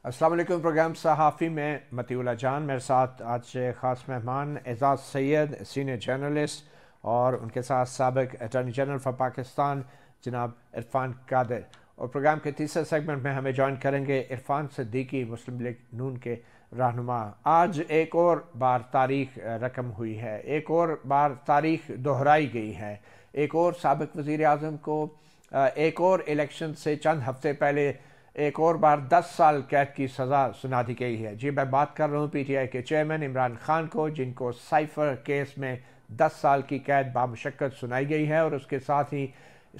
अस्सलाम वालेकुम। प्रोग्राम सहाफ़ी में मतीउल्लाह जान, मेरे साथ आज ख़ास मेहमान एजाज़ सैयद, सीनियर जर्नलिस्ट, और उनके साथ साबिक़ अटॉर्नी जनरल फॉर पाकिस्तान जनाब इरफान कादिर। और प्रोग्राम के तीसरे सेगमेंट में हमें ज्वाइन करेंगे इरफान सिद्दीकी, मुस्लिम लीग नून के रहनुमा। आज एक और बार तारीख रकम हुई है, एक और बार तारीख दोहराई गई है। एक और साबिक़ वज़ीर आज़म को एक और इलेक्शन से चंद हफ्ते पहले एक और बार 10 साल कैद की सज़ा सुना दी गई है। जी, मैं बात कर रहा हूँ PTI के चेयरमैन इमरान खान को, जिनको साइफर केस में 10 साल की कैद बामुशक्कत सुनाई गई है, और उसके साथ ही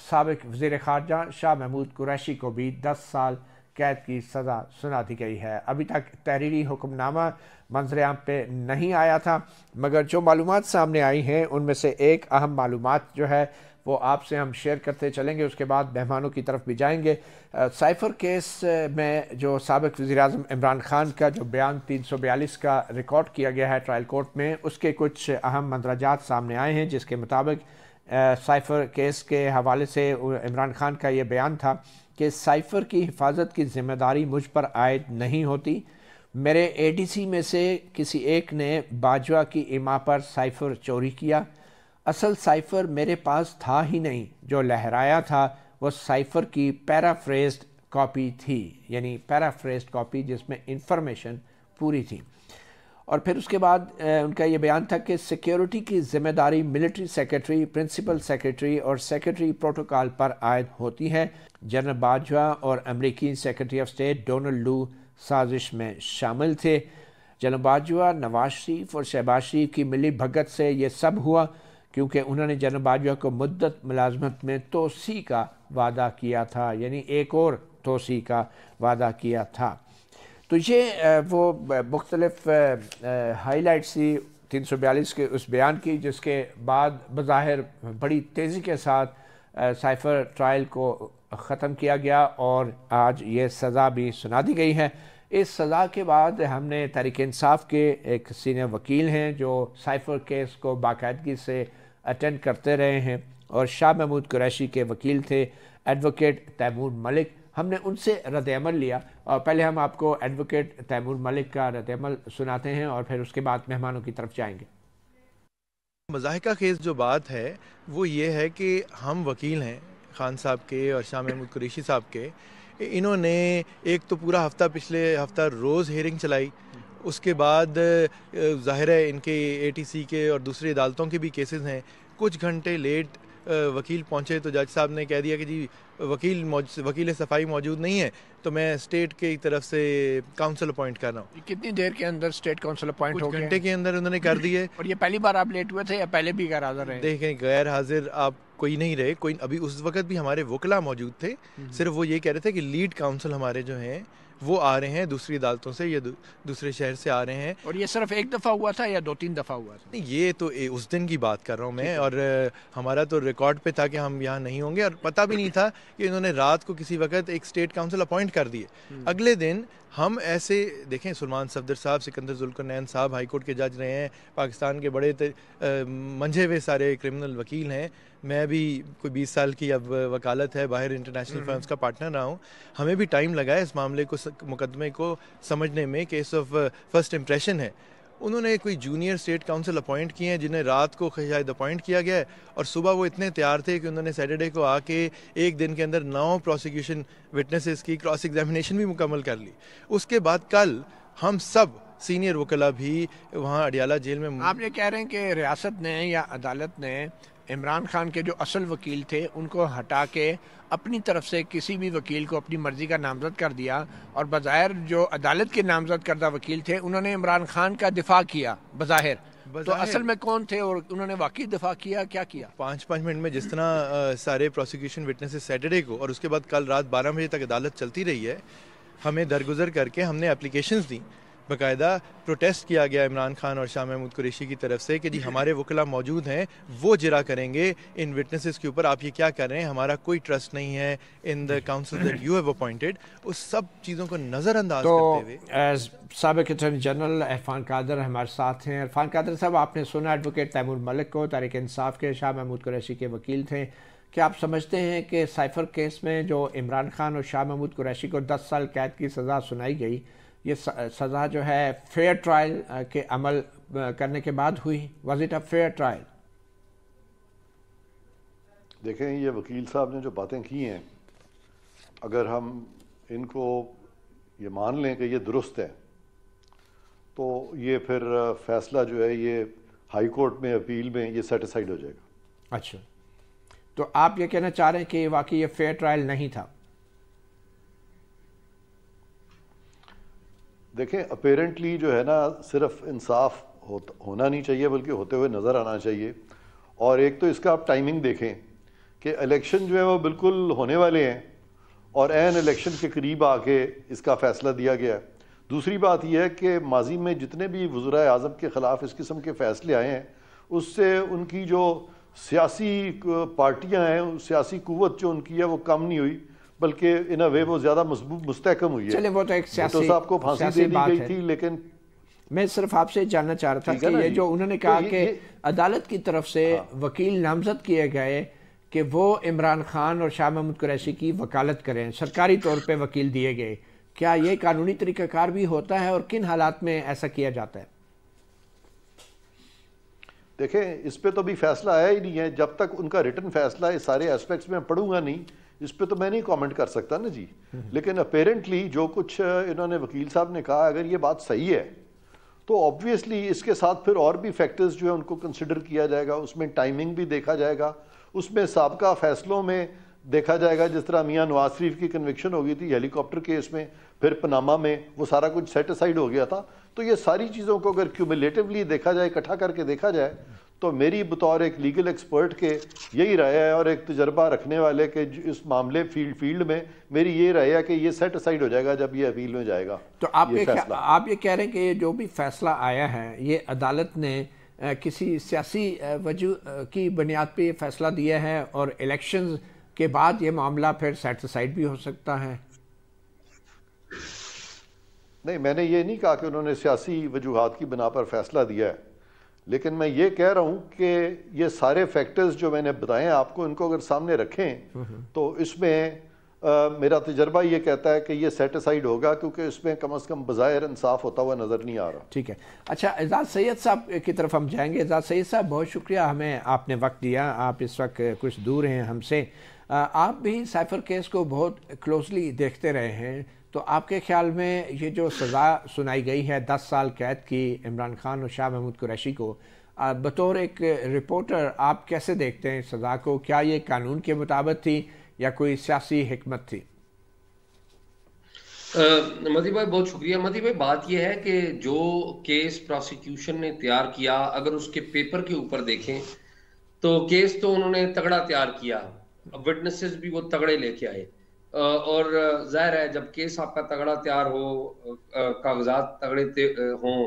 साबिक़ वज़ीर ख़ारजा शाह महमूद कुरैशी को भी 10 साल कैद की सज़ा सुना दी गई है। अभी तक तहरीरी हुक्मनामा मंजर आम पे नहीं आया था, मगर जो मालूमात सामने आई हैं उनमें से एक अहम मालूमात जो है वो आपसे हम शेयर करते चलेंगे। उसके बाद मेहमानों की तरफ भी जाएंगे। साइफर केस में जो साबिक़ वज़ीर-ए-आज़म इमरान खान का जो बयान 342 का रिकॉर्ड किया गया है ट्रायल कोर्ट में, उसके कुछ अहम मंदराजात सामने आए हैं, जिसके मुताबिक साइफर केस के हवाले से इमरान खान का ये बयान था कि साइफर की हिफाजत की ज़िम्मेदारी मुझ पर आयद नहीं होती। मेरे ADC में से किसी एक ने बाजवा की इमा पर साइफर चोरी किया। असल साइफर मेरे पास था ही नहीं, जो लहराया था वो साइफर की पैराफ्रेज्ड कॉपी थी, यानी पैराफ्रेज्ड कॉपी जिसमें इंफॉर्मेशन पूरी थी। और फिर उसके बाद उनका ये बयान था कि सिक्योरिटी की जिम्मेदारी मिलिट्री सेक्रेटरी, प्रिंसिपल सेक्रेटरी और सेक्रेटरी प्रोटोकॉल पर आयद होती है। जनरल बाजवा और अमरीकी सेक्रेटरी ऑफ स्टेट डोनाल्ड लू साजिश में शामिल थे। जनरल बाजवा, नवाज शरीफ और शहबाज शरीफ की मिली भगत से ये सब हुआ, क्योंकि उन्होंने जनरल बाजवा को मुद्दत मुलाजमत में तोसी का वादा किया था, यानी एक और तोसी का वादा किया था। तो ये वो मुख्तलिफ हाईलाइट्स थी 342 के उस बयान की, जिसके बाद बज़ाहिर बड़ी तेज़ी के साथ साइफर ट्रायल को ख़त्म किया गया और आज ये सज़ा भी सुना दी गई है। इस सज़ा के बाद हमने तहरीक इंसाफ के एक सीनियर वकील हैं जो साइफर केस को बाकायदगी से अटेंड करते रहे हैं और शाह महमूद कुरैशी के वकील थे एडवोकेट तैमूर मलिक, हमने उनसे रद्द-ए-अमल लिया। और पहले हम आपको एडवोकेट तैमूर मलिक का रद्द-ए-अमल सुनाते हैं और फिर उसके बाद मेहमानों की तरफ जाएंगे। मज़ाहिका खेज़ जो बात है वो ये है कि हम वकील हैं खान साहब के और शाह महमूद कुरैशी साहब के। इन्होंने एक तो पूरा हफ्ता, पिछले हफ्ता रोज़ हेयरिंग चलाई, उसके बाद ज़ाहिर है इनके ATC के और दूसरी अदालतों के भी केसेस हैं। कुछ घंटे लेट वकील पहुंचे तो जज साहब ने कह दिया कि जी वकील सफाई मौजूद नहीं है, तो मैं स्टेट की तरफ से काउंसिल अपॉइंट कर रहा हूँ। कितनी देर के अंदर स्टेट काउंसिल अपॉइंट हो गए? घंटे के अंदर उन्होंने कर दिए। और ये पहली बार आप लेट हुए थे या पहले भी गैर हाजिर रहे? देखें, गैर हाजिर आप कोई नहीं रहे, कोई अभी उस वक्त भी हमारे वकला मौजूद थे। सिर्फ वो ये कह रहे थे कि लीड काउंसिल हमारे जो हैं वो आ रहे हैं दूसरी अदालतों से या दूसरे शहर से आ रहे हैं। और ये सिर्फ एक दफ़ा हुआ था या 2-3 दफ़ा हुआ था? नहीं, ये तो उस दिन की बात कर रहा हूँ मैं, और हमारा तो रिकॉर्ड पे था कि हम यहाँ नहीं होंगे, और पता भी नहीं था कि इन्होंने रात को किसी वक्त एक स्टेट काउंसिल अपॉइंट कर दिए। अगले दिन हम ऐसे देखें, सुलेमान सफदर साहब, सिकंदर जुल्करनैन साहब हाई कोर्ट के जज रहे हैं, पाकिस्तान के बड़े मंझे हुए सारे क्रिमिनल वकील हैं। मैं भी कोई 20 साल की अब वकालत है, बाहर इंटरनेशनल फर्म्स का पार्टनर रहा हूँ। हमें भी टाइम लगा है इस मामले को, मुकदमे को समझने में। केस ऑफ फर्स्ट इम्प्रेशन है। उन्होंने कोई जूनियर स्टेट काउंसिल अपॉइंट किए हैं जिन्हें रात को शायद अपॉइंट किया गया है, और सुबह वो इतने तैयार थे कि उन्होंने सैटरडे को आके एक दिन के अंदर 9 प्रोसिक्यूशन विटनेसेस की क्रॉस एग्जामिनेशन भी मुकम्मल कर ली। उसके बाद कल हम सब सीनियर वकला भी वहाँ अडियाला जेल में। आप ये कह रहे हैं कि रियासत ने या अदालत ने इमरान खान के जो असल वकील थे उनको हटा के अपनी तरफ से किसी भी वकील को अपनी मर्जी का नामजद कर दिया, और बज़ाहिर जो अदालत के नामजद करदा वकील थे उन्होंने इमरान खान का दिफा किया बज़ाहिर। तो असल में कौन थे और उन्होंने वाकई दिफा किया, क्या किया? 5-5 मिनट में जिस तरह सारे प्रोसिक्यूशन विटनेसेस सैटरडे को और उसके बाद कल रात 12 बजे तक अदालत चलती रही है, हमें दरगुजर करके हमने एप्लीकेशंस दी, बाकायदा प्रोटेस्ट किया गया इमरान खान और शाह महमूद कुरैशी की तरफ से कि जी हमारे वकला मौजूद हैं, वो जिरा करेंगे इन विटनेसेस के ऊपर, आप ये क्या कर रहे हैं, हमारा कोई ट्रस्ट नहीं है in the council that you have appointed. उस सब चीज़ों को नज़रअंदाज करते हुए साबिक़ अटॉर्नी जनरल इरफान कादिर हमारे साथ हैं। इरफान कादिर साहब, आपने सुना एडवोकेट तैमूर मलिक को, तहरीक इंसाफ के शाह महमूद कुरैशी के वकील थे, क्या आप समझते हैं कि साइफर केस में जो इमरान खान और शाह महमूद कुरैशी को 10 साल कैद की सज़ा सुनाई गई, ये सज़ा जो है फेयर ट्रायल के अमल करने के बाद हुई? Was it a fair trial? देखें, ये वकील साहब ने जो बातें की हैं, अगर हम इनको ये मान लें कि ये दुरुस्त है, तो ये फिर फैसला जो है ये हाई कोर्ट में अपील में ये सेटिसाइड हो जाएगा। अच्छा, तो आप ये कहना चाह रहे हैं कि वाकई ये फेयर ट्रायल नहीं था? देखें, अपेरेंटली जो है ना, सिर्फ इंसाफ होना नहीं चाहिए बल्कि होते हुए नज़र आना चाहिए। और एक तो इसका आप टाइमिंग देखें कि इलेक्शन जो है वो बिल्कुल होने वाले हैं और एन इलेक्शन के करीब आके इसका फ़ैसला दिया गया है। दूसरी बात यह है कि माजी में जितने भी वज़ीर आज़म के ख़िलाफ़ इस किस्म के फ़ैसले आए हैं, उससे उनकी जो सियासी पार्टियां हैं, सियासी कुव्वत जो उनकी है वो कम नहीं हुई, बल्कि इन अ वे वो ज़्यादा मुस्तहकम हुई है। चलिए, वो तो एक सियासी साहब को फांसी दे दी गई थी, लेकिन मैं सिर्फ आपसे जानना चाह रहा था कि ये जो उन्होंने कहा कि अदालत की तरफ से वकील नामजद किए गए कि वो इमरान खान और शाह महमूद कुरैशी की वकालत करें, सरकारी तौर पे वकील दिए गए, क्या ये कानूनी तरीक़ाकार भी होता है और किन हालात में ऐसा किया जाता है? देखें, इस पे तो अभी फैसला आया ही नहीं है। जब तक उनका रिटन फैसला इस सारे एस्पेक्ट्स में पढ़ूंगा नहीं, इस पे तो मैं नहीं कमेंट कर सकता ना जी। लेकिन अपेरेंटली जो कुछ इन्होंने वकील साहब ने कहा, अगर ये बात सही है तो ऑब्वियसली इसके साथ फिर और भी फैक्टर्स जो है उनको कंसिडर किया जाएगा। उसमें टाइमिंग भी देखा जाएगा, उसमें साबका फैसलों में देखा जाएगा। जिस तरह मियां नवाज शरीफ की कन्विक्शन हो गई थी हेलीकॉप्टर केस में, फिर पनामा में, वो सारा कुछ सेटिसाइड हो गया था। तो ये सारी चीज़ों को अगर क्यूमुलेटिवली देखा जाए, इकट्ठा करके देखा जाए, तो मेरी बतौर एक लीगल एक्सपर्ट के यही राय है और एक तजर्बा रखने वाले के इस मामले फील्ड में मेरी ये राय है कि ये सेटिसाइड हो जाएगा जब ये अपील में जाएगा। तो आप ये कह रहे हैं कि ये जो भी फैसला आया है, ये अदालत ने किसी सियासी वजह की बुनियाद पे ये फैसला दिया है और इलेक्शंस के बाद ये मामला फिर सेटिसाइड भी हो सकता है? नहीं, मैंने ये नहीं कहा कि उन्होंने सियासी वजूहात की बिना पर फैसला दिया है, लेकिन मैं ये कह रहा हूँ कि ये सारे फैक्टर्स जो मैंने बताए आपको, इनको अगर सामने रखें तो इसमें मेरा तजर्बा ये कहता है कि ये सेटिसाइड होगा, क्योंकि इसमें कम से कम बज़ाहिर इंसाफ होता हुआ नज़र नहीं आ रहा। ठीक है। अच्छा, एजाज़ सैयद साहब की तरफ हम जाएंगे। एजाज़ सैयद साहब, बहुत शुक्रिया, हमें आपने वक्त दिया। आप इस वक्त कुछ दूर हैं हमसे, आप भी साइफर केस को बहुत क्लोजली देखते रहे हैं, तो आपके ख्याल में ये जो सज़ा सुनाई गई है 10 साल कैद की इमरान खान और शाह महमूद कुरैशी को, बतौर एक रिपोर्टर आप कैसे देखते हैं सज़ा को? क्या ये कानून के मुताबिक थी या कोई सियासी हिकमत थी? मदी भाई, बहुत शुक्रिया। मदी भाई, बात यह है कि जो केस प्रोसिक्यूशन ने तैयार किया, अगर उसके पेपर के ऊपर देखें तो केस तो उन्होंने तगड़ा तैयार किया, विटनेसेस भी वो तगड़े लेके आए, और जाहिर है जब केस आपका तगड़ा तैयार हो, कागजात तगड़े हों,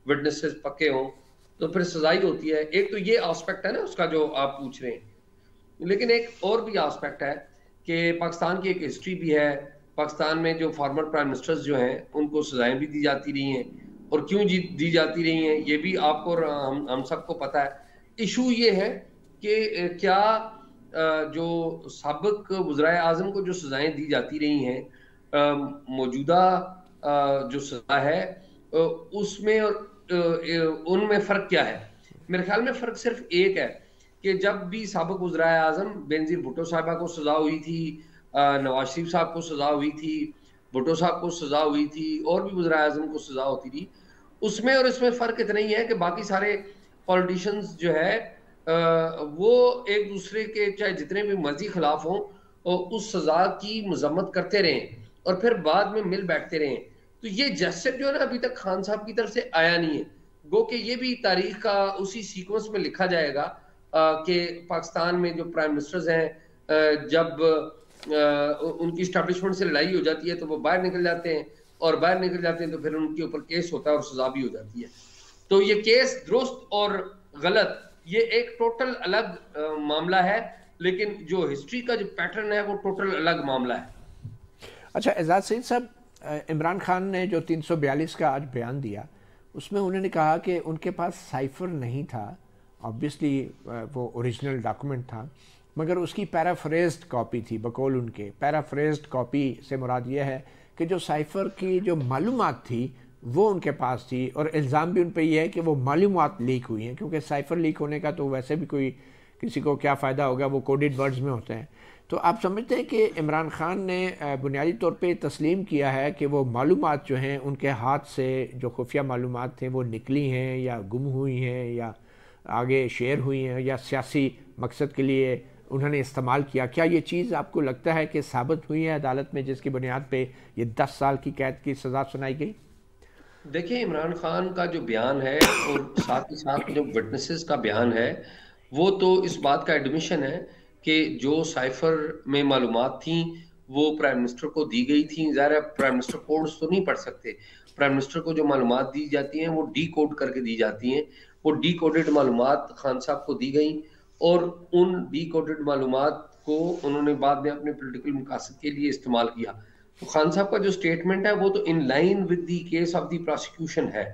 विटनेसेस पक्के हों, तो फिर सजा ही होती है। एक तो ये एस्पेक्ट है ना उसका जो आप पूछ रहे हैं, लेकिन एक और भी एस्पेक्ट है कि पाकिस्तान की एक हिस्ट्री भी है। पाकिस्तान में जो फॉर्मर प्राइम मिनिस्टर्स जो हैं उनको सजाएं भी दी जाती रही हैं, और क्यों दी जाती रही हैं ये भी आपको और हम सबको पता है। इशू ये है कि क्या जो साबिक वज़ीर आज़म को जो सजाएं दी जाती रही हैं, मौजूदा जो सजा है उसमें और उनमें फ़र्क क्या है? मेरे ख्याल में फ़र्क सिर्फ एक है कि जब भी साबिक वज़ीर आज़म बेनज़ीर भुट्टो साहिबा को सज़ा हुई थी, नवाज शरीफ साहब को सज़ा हुई थी, भुट्टो साहब को सज़ा हुई थी, और भी वज़ीर आज़म को सज़ा होती थी, उसमें और इसमें फ़र्क इतना ही है कि बाकी सारे पॉलिटिशियंस जो है वो एक दूसरे के चाहे जितने भी मर्जी खिलाफ हों उस सज़ा की मजम्मत करते रहें और फिर बाद में मिल बैठते रहें। तो ये जेस्चर जो है ना अभी तक खान साहब की तरफ से आया नहीं है। गो कि ये भी तारीख का उसी सीक्वेंस में लिखा जाएगा कि पाकिस्तान में जो प्राइम मिनिस्टर्स हैं जब उनकी स्टैब्लिशमेंट से लड़ाई हो जाती है तो वो बाहर निकल जाते हैं, और बाहर निकल जाते हैं तो फिर उनके ऊपर केस होता है और सजा भी हो जाती है। तो ये केस दुरुस्त और गलत ये एक टोटल अलग मामला है, लेकिन जो हिस्ट्री का जो पैटर्न है वो टोटल अलग मामला है। अच्छा एजाज सईद साहब, इमरान खान ने जो 342 का आज बयान दिया उसमें उन्होंने कहा कि उनके पास साइफर नहीं था, ऑब्वियसली वो ओरिजिनल डॉक्यूमेंट था, मगर उसकी पैराफ्रेज्ड कॉपी थी बकौल उनके। पैराफ्रेज्ड कॉपी से मुराद यह है कि जो साइफ़र की जो मालूमात थी वो उनके पास थी, और इल्ज़ाम भी उन पर यह है कि वो मालूमात लीक हुई हैं, क्योंकि साइफ़र लीक होने का तो वैसे भी कोई किसी को क्या फ़ायदा होगा, वो कोडेड वर्ड्स में होते हैं। तो आप समझते हैं कि इमरान खान ने बुनियादी तौर पे तस्लीम किया है कि वो मालूमात जो हैं उनके हाथ से जो खुफिया मालूमात थे वो निकली हैं या गुम हुई हैं या आगे शेयर हुई हैं या सियासी मकसद के लिए उन्होंने इस्तेमाल किया? क्या ये चीज़ आपको लगता है कि साबित हुई है अदालत में, जिसकी बुनियाद पे ये 10 साल की कैद की सज़ा सुनाई गई? देखिए, इमरान खान का जो बयान है और साथ ही साथ जो विटनेसेस का बयान है, वो तो इस बात का एडमिशन है कि जो साइफर में मालूमात थी वो प्राइम मिनिस्टर को दी गई थी। ज़ाहिर है प्राइम मिनिस्टर कोड्स तो नहीं पढ़ सकते। प्राइम मिनिस्टर को जो मालूमात दी जाती हैं वो डी कोड करके दी जाती हैं। वो डी कोडेड मालूमात खान साहब को दी गई और उन डी कोडेड मालूमात को उन्होंने बाद में अपने पॉलिटिकल मकासद के लिए इस्तेमाल किया। तो खान साहब का जो स्टेटमेंट है वो तो in line with the case of the prosecution है।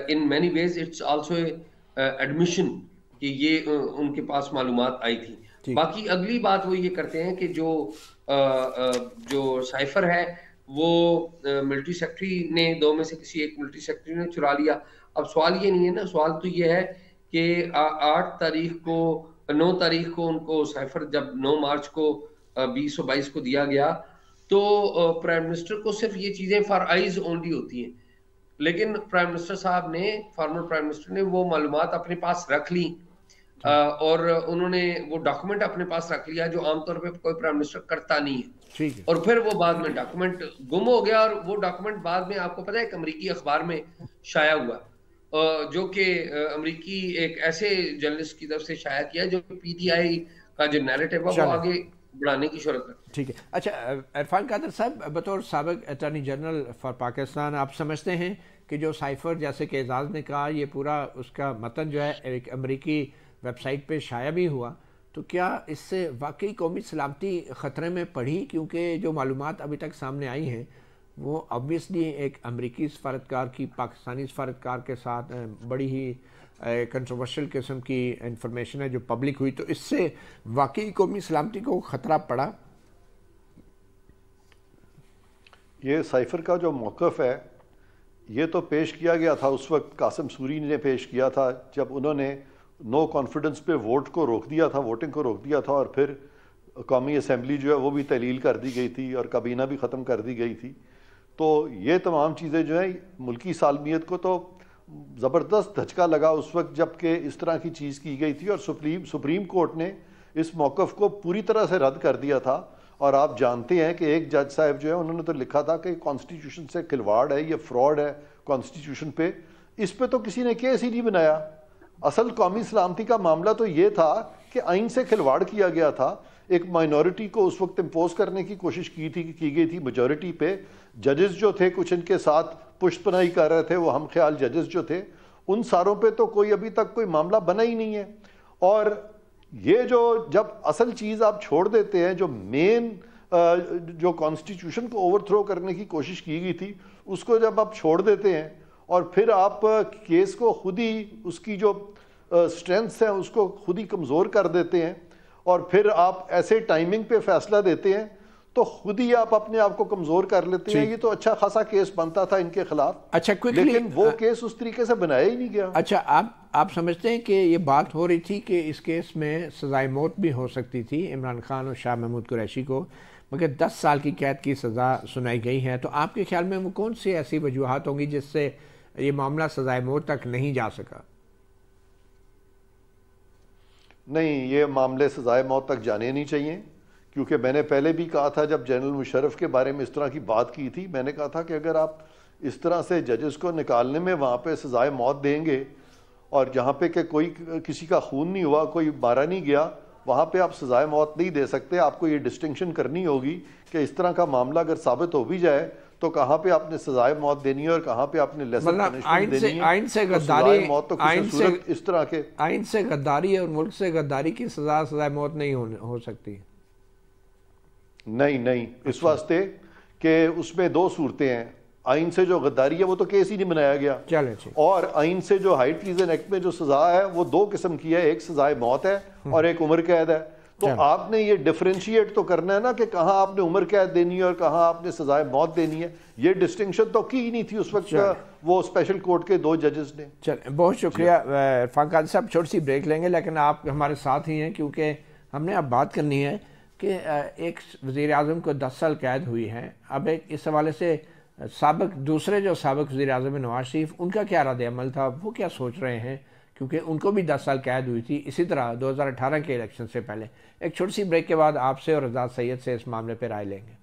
In many ways it's also admission कि ये उनके पास मालूमात आई थी। बाकी अगली बात वो ये करते हैं कि जो साइफर है वो मिलिट्री सेक्रेटरी ने, दो में से किसी एक मिलिट्री सेक्रेटरी ने चुरा लिया। अब सवाल ये नहीं है ना, सवाल तो ये है कि 9 तारीख को उनको साइफर जब 9 मार्च को 2022 को दिया गया तो प्राइम मिनिस्टर को सिर्फ ये चीजें फॉर आइज ओनली होती हैं, लेकिन प्राइम मिनिस्टर साहब ने, फॉर्मर प्राइम मिनिस्टर ने वो मालूमात अपने पास रख ली और उन्होंने वो डॉक्यूमेंट अपने पास रख लिया जो आमतौर पे कोई प्राइम मिनिस्टर करता नहीं है। ठीक है। और फिर वो बाद में डॉक्यूमेंट गुम हो गया और वो डॉक्यूमेंट बाद में आपको पता है एक अमरीकी अखबार में शाया हुआ, जो कि अमरीकी एक ऐसे जर्नलिस्ट की तरफ से शाया किया जो पीटीआई का जो नैरेटिव है वो आगे बढ़ाने की जरूरत है। ठीक है। अच्छा इरफान कादर साहब, बतौर साबिक अटॉर्नी जनरल फॉर पाकिस्तान, आप समझते हैं कि जो साइफर, जैसे कि एजाज ने कहा, ये पूरा उसका मतन जो है एक अमरीकी वेबसाइट पे शाया भी हुआ, तो क्या इससे वाकई कौमी सलामती ख़तरे में पड़ी? क्योंकि जो मालूमात अभी तक सामने आई हैं वो ऑब्वियसली एक अमरीकी सफारतकार की पाकिस्तानी सफारतकार के साथ बड़ी ही कंट्रोवर्शियल किस्म की इंफॉर्मेशन है जो पब्लिक हुई, तो इससे वाकई कौमी सलामती को ख़तरा पड़ा? ये साइफर का जो मौक़िफ़ है ये तो पेश किया गया था, उस वक्त कासिम सूरी ने पेश किया था जब उन्होंने नो कॉन्फिडेंस पे वोट को रोक दिया था, वोटिंग को रोक दिया था, और फिर कौमी असम्बली जो है वो भी तलील कर दी गई थी और काबीना भी ख़त्म कर दी गई थी। तो ये तमाम चीज़ें जो हैं मुल्की सालमियत को तो ज़बरदस्त धचका लगा उस वक्त जबकि इस तरह की चीज़ की गई थी, और सुप्रीम कोर्ट ने इस मौक़िफ़ को पूरी तरह से रद्द कर दिया था। और आप जानते हैं कि एक जज साहब जो है उन्होंने तो लिखा था कि कॉन्स्टिट्यूशन से खिलवाड़ है, ये फ्रॉड है कॉन्स्टिट्यूशन पे। इस पे तो किसी ने केस ही नहीं बनाया। असल कौमी सलामती का मामला तो ये था कि आइन से खिलवाड़ किया गया था, एक माइनॉरिटी को उस वक्त इम्पोज करने की कोशिश की गई थी मेजॉरिटी पे। जजेस जो थे कुछ इनके साथ पुष्टपनाही कर रहे थे, वो हम ख्याल जजेस जो थे, उन सारों पे तो कोई अभी तक कोई मामला बना ही नहीं है। और ये जो जब असल चीज़ आप छोड़ देते हैं, जो मेन जो कॉन्स्टिट्यूशन को ओवरथ्रो करने की कोशिश की गई थी उसको जब आप छोड़ देते हैं और फिर आप केस को खुद ही उसकी जो स्ट्रेंथ्स हैं उसको खुद ही कमज़ोर कर देते हैं और फिर आप ऐसे टाइमिंग पे फैसला देते हैं तो खुद ही आप अपने आप को कमज़ोर कर लेते हैं। ये तो अच्छा खासा केस बनता था इनके खिलाफ। अच्छा, लेकिन वो केस उस तरीके से बनाया ही नहीं गया। अच्छा, आप समझते हैं कि ये बात हो रही थी कि इस केस में सज़ाए मौत भी हो सकती थी इमरान खान और शाह महमूद कुरैशी को, मगर 10 साल की कैद की सज़ा सुनाई गई है, तो आपके ख्याल में वो कौन सी ऐसी वजूहात होंगी जिससे ये मामला सज़ाए मौत तक नहीं जा सका? नहीं, ये मामले सज़ाए मौत तक जाने नहीं चाहिए, क्योंकि मैंने पहले भी कहा था जब जनरल मुशर्रफ के बारे में इस तरह की बात की थी, मैंने कहा था कि अगर आप इस तरह से जजेस को निकालने में वहाँ पे सज़ाए मौत देंगे और जहाँ पे कि कोई किसी का खून नहीं हुआ, कोई मारा नहीं गया, वहाँ पे आप सज़ाए मौत नहीं दे सकते। आपको ये डिस्टिंक्शन करनी होगी कि इस तरह का मामला अगर साबित हो भी जाए तो कहाँ पे आपने सज़ाए मौत देनी है और कहाँ पे आपने लेसर पनिशमेंट देनी है। आइन से गद्दारी, मौत तो किसी इस तरह के आइन से गद्दारी और मुल्क से गद्दारी की सज़ाए मौत नहीं हो सकती। नहीं, इस वास्ते कि उसमें 2 सूरतें हैं। आइन से जो गद्दारी है वो तो केस ही नहीं बनाया गया। चले जी। और आइन से जो हाई ट्रीजन एक्ट में जो सजा है वो दो किस्म की है, एक सजाए मौत है और एक उम्र कैद है। तो आपने ये डिफरेंशिएट तो करना है ना कि कहाँ आपने उम्र कैद देनी है और कहाँ आपने सजाए मौत देनी है। ये डिस्टिंक्शन तो की ही नहीं थी उस वक्त वो स्पेशल कोर्ट के दो जजेस ने। चल बहुत शुक्रिया इरफान काजी साहब, छोटी सी ब्रेक लेंगे लेकिन आप हमारे साथ ही हैं क्योंकि हमने अब बात करनी है कि एक वज़ीर आज़म को 10 साल कैद हुई है। अब एक इस हवाले से दूसरे जो साबिक वज़ीर आज़म नवाज शरीफ, उनका क्या रद्द अमल था, वो क्या सोच रहे हैं, क्योंकि उनको भी 10 साल कैद हुई थी इसी तरह 2018 के इलेक्शन से पहले। एक छोटी सी ब्रेक के बाद आपसे और एजाज सैयद से इस मामले पर राय लेंगे।